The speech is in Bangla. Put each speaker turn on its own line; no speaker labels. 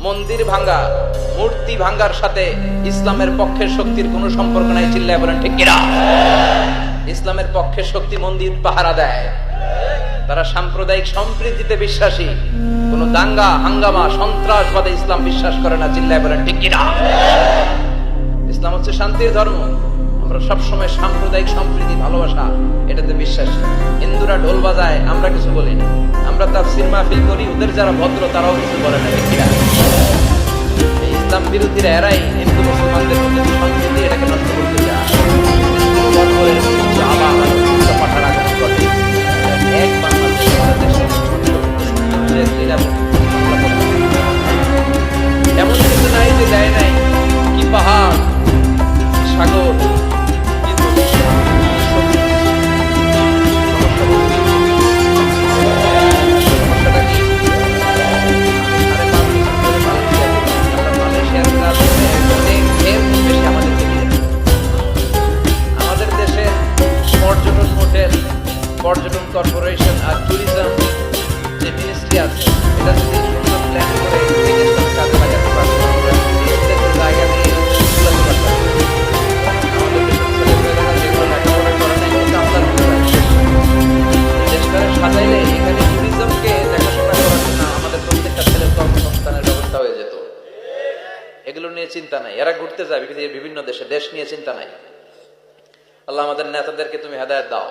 মন্দির ভাঙ্গা, মূর্তি ভাঙ্গার সাথে ইসলামের পক্ষের শক্তির কোনো সম্পর্ক নাই। চিল্লায় বলেন ঠিক কিনা? ইসলামের পক্ষের শক্তি মন্দির পাহারা দেয়। তারা সাম্প্রদায়িক সম্প্রীতিতে বিশ্বাসী, কোন দাঙ্গা হাঙ্গামা সন্ত্রাসবাদে ইসলাম বিশ্বাস করে না। চিল্লায় বলেন ঠিক কিনা? ইসলাম হচ্ছে শান্তির ধর্ম। আমরা সবসময় সাম্প্রদায়িক সম্প্রীতি, ভালোবাসা এটাতে বিশ্বাসী। হিন্দুরা ঢোল বাজায়, আমরা কিছু বলি না। আমরা তাফসীর মাহফিল করি, ওদের যারা ভদ্র তারাও কিছু বলে না। ঠিক কিনা? এই ইসলাম বিরোধীরা এরাই হিন্দু মুসলমানদের মধ্যে যে সম্প্রীতি এটাকে নষ্ট করতে যায়। পাঠার আগ্রহ করে এক বাংলাদেশ এমন কিছু নাই যে দেয় নাই। কি পাহাড়, সাগর, আমাদের দেশে পর্যটন হোটেল, পর্যটন কর্পোরেশন আর ট্যুরিজম যে মিনিস্ট্রি আছে, এটা যদি সুন্দর প্ল্যান করে কাজে লাগাতে পারতো, আমরা জায়গা নিয়ে চলাতে পারতাম। আমাদের দেশের ছেলেমেয়েরা যেগুলো লেখাপড়া করে না, এগুলো কামদার হতে পারে। দেশটারে সাজাইলে এখানে ট্যুরিজমকে দেখাশোনা করার জন্য আমাদের প্রত্যেকটা ছেলের কর্মসংস্থানের ব্যবস্থা হয়ে যেত। এগুলো নিয়ে চিন্তা নাই। এরা ঘুরতে যায় বিভিন্ন দেশে, দেশ নিয়ে চিন্তা নাই। আল্লাহ আমাদের নেতাদেরকে তুমি হেদায়েত দাও।